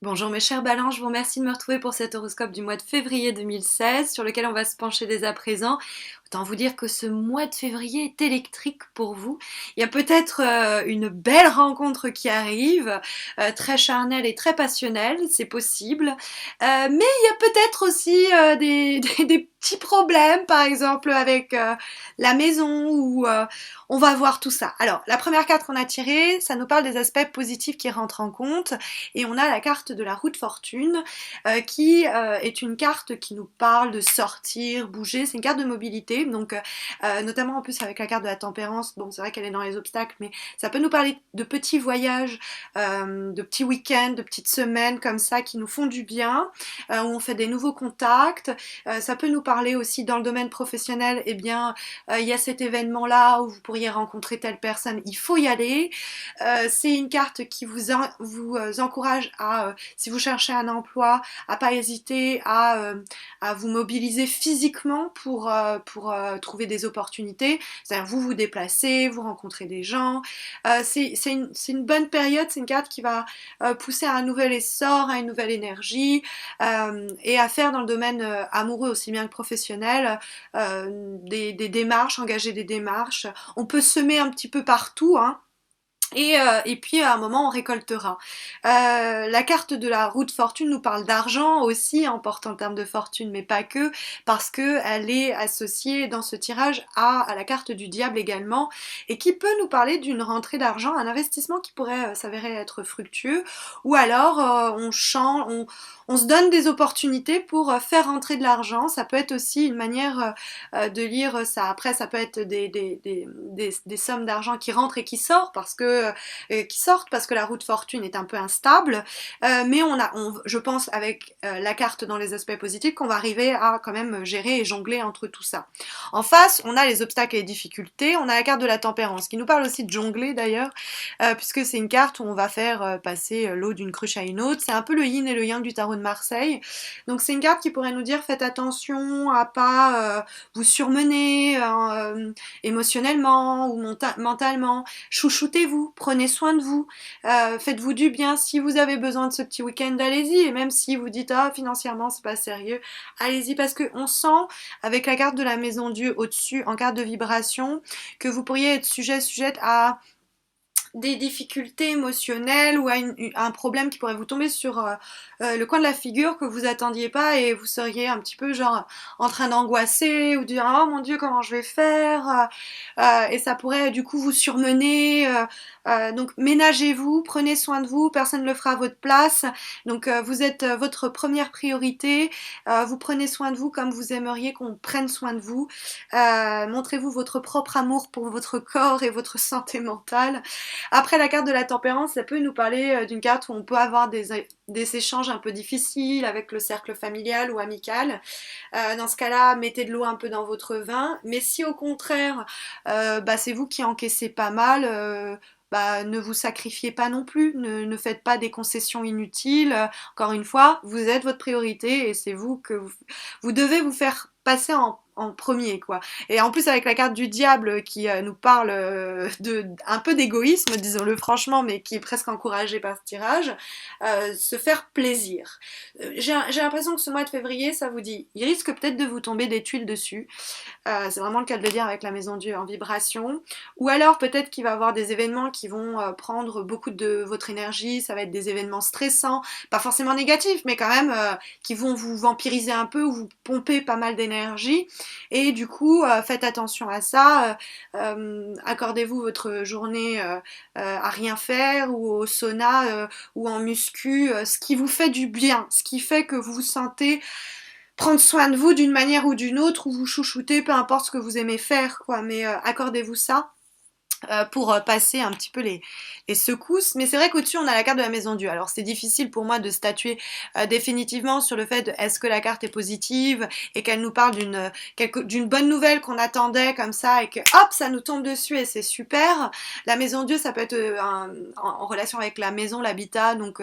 Bonjour mes chers balances, je vous remercie de me retrouver pour cet horoscope du mois de février 2016 sur lequel on va se pencher dès à présent. Autant vous dire que ce mois de février est électrique pour vous. Il y a peut-être une belle rencontre qui arrive, très charnelle et très passionnelle, c'est possible. Mais il y a peut-être aussi des petits problèmes, par exemple avec la maison où on va voir tout ça. Alors, la première carte qu'on a tirée, ça nous parle des aspects positifs qui rentrent en compte. Et on a la carte de la roue de fortune qui est une carte qui nous parle de sortir, bouger. C'est une carte de mobilité, donc notamment en plus avec la carte de la tempérance. Bon, c'est vrai qu'elle est dans les obstacles, mais ça peut nous parler de petits voyages, de petits week-ends, de petites semaines comme ça qui nous font du bien, où on fait des nouveaux contacts. Ça peut nous parler aussi dans le domaine professionnel. Eh bien, il y a cet événement-là où vous pourriez rencontrer telle personne. Il faut y aller. C'est une carte qui vous encourage à, si vous cherchez un emploi, à pas hésiter à vous mobiliser physiquement pour trouver des opportunités. C'est-à-dire vous vous déplacez, vous rencontrez des gens. C'est une bonne période, c'est une carte qui va pousser à un nouvel essor, à une nouvelle énergie et à faire dans le domaine amoureux aussi bien que professionnel des démarches, engager des démarches. On peut semer un petit peu partout, hein. Et puis à un moment on récoltera. La carte de la roue de fortune nous parle d'argent aussi, en portant le terme de fortune, mais pas que, parce que elle est associée dans ce tirage à la carte du diable également, et qui peut nous parler d'une rentrée d'argent, un investissement qui pourrait s'avérer être fructueux, ou alors on change, on se donne des opportunités pour faire rentrer de l'argent. Ça peut être aussi une manière de lire ça. Après, ça peut être des sommes d'argent qui rentrent et qui sortent parce que la roue de fortune est un peu instable. Mais je pense avec la carte dans les aspects positifs qu'on va arriver à quand même gérer et jongler entre tout ça. En face, on a les obstacles et les difficultés. On a la carte de la tempérance qui nous parle aussi de jongler d'ailleurs, puisque c'est une carte où on va faire passer l'eau d'une cruche à une autre. C'est un peu le yin et le yang du tarot de Marseille. Donc c'est une carte qui pourrait nous dire faites attention à pas vous surmenez émotionnellement ou mentalement. Chouchoutez-vous, prenez soin de vous, faites-vous du bien. Si vous avez besoin de ce petit week-end, allez-y. Et même si vous dites ah financièrement c'est pas sérieux, allez-y parce que on sent avec la carte de la maison Dieu au-dessus en carte de vibration que vous pourriez être sujette à des difficultés émotionnelles ou à un problème qui pourrait vous tomber sur le coin de la figure que vous attendiez pas et vous seriez un petit peu genre en train d'angoisser ou de dire oh mon dieu comment je vais faire et ça pourrait du coup vous surmener donc ménagez-vous, prenez soin de vous, personne ne le fera à votre place donc vous êtes votre première priorité, vous prenez soin de vous comme vous aimeriez qu'on prenne soin de vous, montrez-vous votre propre amour pour votre corps et votre santé mentale. Après, la carte de la tempérance, ça peut nous parler d'une carte où on peut avoir des échanges un peu difficiles avec le cercle familial ou amical. Dans ce cas-là, mettez de l'eau un peu dans votre vin. Mais si au contraire, c'est vous qui encaissez pas mal, ne vous sacrifiez pas non plus, ne faites pas des concessions inutiles. Encore une fois, vous êtes votre priorité et c'est vous que vous devez vous faire passer en premier quoi. Et en plus avec la carte du diable qui nous parle de un peu d'égoïsme, disons-le franchement, mais qui est presque encouragé par ce tirage, se faire plaisir. J'ai l'impression que ce mois de février, ça vous dit, il risque peut-être de vous tomber des tuiles dessus. C'est vraiment le cas de le dire avec la maison Dieu en vibration. Ou alors peut-être qu'il va y avoir des événements qui vont prendre beaucoup de votre énergie, ça va être des événements stressants, pas forcément négatifs, mais quand même qui vont vous vampiriser un peu ou vous pomper pas mal d'énergie. Et du coup, faites attention à ça. Accordez-vous votre journée à rien faire ou au sauna ou en muscu, ce qui vous fait du bien, ce qui fait que vous vous sentez prendre soin de vous d'une manière ou d'une autre, ou vous chouchoutez, peu importe ce que vous aimez faire, quoi. Mais accordez-vous ça pour passer un petit peu les secousses. Mais c'est vrai qu'au-dessus, on a la carte de la maison Dieu. Alors, c'est difficile pour moi de statuer définitivement sur le fait de est-ce que la carte est positive et qu'elle nous parle d'une bonne nouvelle qu'on attendait comme ça et que hop, ça nous tombe dessus et c'est super. La maison Dieu, ça peut être en relation avec la maison, l'habitat, donc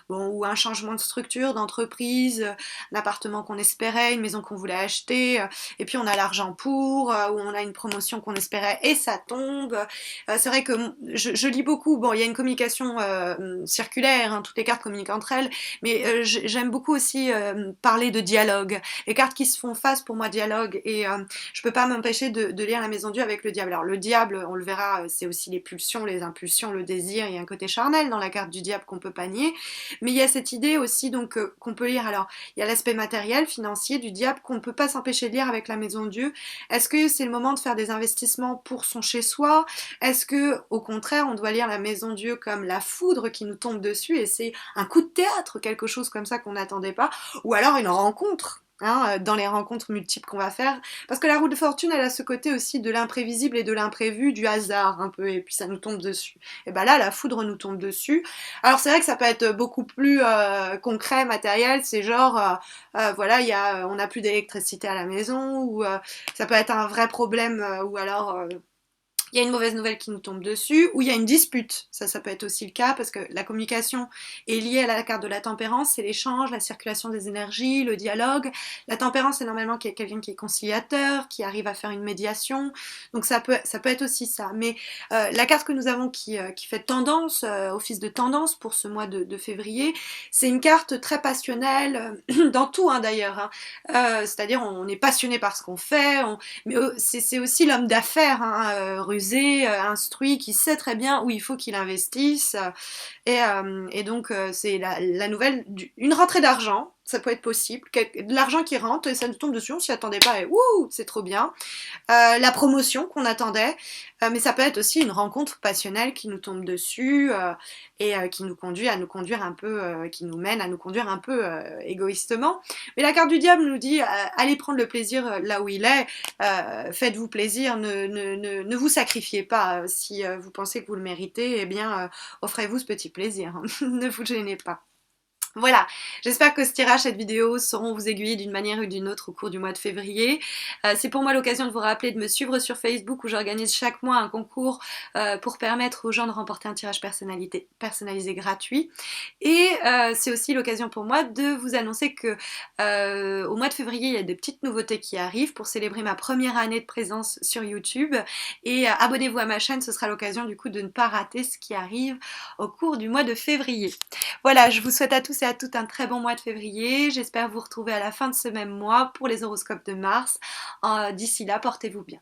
ou un changement de structure, d'entreprise, un appartement qu'on espérait, une maison qu'on voulait acheter, et puis on a l'argent pour, ou on a une promotion qu'on espérait et ça tombe. C'est vrai que je lis beaucoup. Bon, il y a une communication circulaire, hein, toutes les cartes communiquent entre elles, mais j'aime beaucoup aussi parler de dialogue. Les cartes qui se font face, pour moi, dialogue, et je peux pas m'empêcher de lire la Maison Dieu avec le diable. Alors le diable, on le verra, c'est aussi les pulsions, les impulsions, le désir. Il y a un côté charnel dans la carte du diable qu'on peut pas nier, mais il y a cette idée aussi donc qu'on peut lire. Alors il y a l'aspect matériel, financier du diable qu'on ne peut pas s'empêcher de lire avec la Maison Dieu. Est-ce que c'est le moment de faire des investissements pour son chez-soi? Est-ce que au contraire on doit lire la Maison Dieu comme la foudre qui nous tombe dessus et c'est un coup de théâtre, quelque chose comme ça qu'on n'attendait pas, ou alors une rencontre, hein, dans les rencontres multiples qu'on va faire, parce que la roue de fortune elle a ce côté aussi de l'imprévisible et de l'imprévu, du hasard un peu, et puis ça nous tombe dessus. Et ben là la foudre nous tombe dessus. Alors c'est vrai que ça peut être beaucoup plus concret, matériel, c'est genre voilà, on n'a plus d'électricité à la maison, ou ça peut être un vrai problème, ou alors il y a une mauvaise nouvelle qui nous tombe dessus, ou il y a une dispute. Ça peut être aussi le cas, parce que la communication est liée à la carte de la tempérance, c'est l'échange, la circulation des énergies, le dialogue. La tempérance, c'est normalement quelqu'un qui est conciliateur, qui arrive à faire une médiation, donc ça peut être aussi ça. Mais la carte que nous avons qui fait tendance, office de tendance pour ce mois de février, c'est une carte très passionnelle, dans tout hein, d'ailleurs. Hein. C'est-à-dire on est passionné par ce qu'on fait, mais c'est aussi l'homme d'affaires, hein, rusé, instruit, qui sait très bien où il faut qu'il investisse. Et donc, c'est la nouvelle, une rentrée d'argent. Ça peut être possible, de l'argent qui rentre et ça nous tombe dessus, on s'y attendait pas et wouh, c'est trop bien. La promotion qu'on attendait, mais ça peut être aussi une rencontre passionnelle qui nous tombe dessus et qui nous conduit à nous conduire un peu, qui nous mène à nous conduire un peu égoïstement. Mais la carte du diable nous dit allez prendre le plaisir là où il est, faites-vous plaisir, ne vous sacrifiez pas. Si vous pensez que vous le méritez, eh bien offrez-vous ce petit plaisir, ne vous gênez pas. Voilà, j'espère que ce tirage, cette vidéo sauront vous aiguiller d'une manière ou d'une autre au cours du mois de février. C'est pour moi l'occasion de vous rappeler de me suivre sur Facebook où j'organise chaque mois un concours pour permettre aux gens de remporter un tirage personnalisé gratuit. Et c'est aussi l'occasion pour moi de vous annoncer que au mois de février, il y a des petites nouveautés qui arrivent pour célébrer ma première année de présence sur YouTube. Et abonnez-vous à ma chaîne, ce sera l'occasion du coup de ne pas rater ce qui arrive au cours du mois de février. Voilà, je vous souhaite à tous et à toutes un très bon mois de février. J'espère vous retrouver à la fin de ce même mois pour les horoscopes de Mars. D'ici là, portez-vous bien.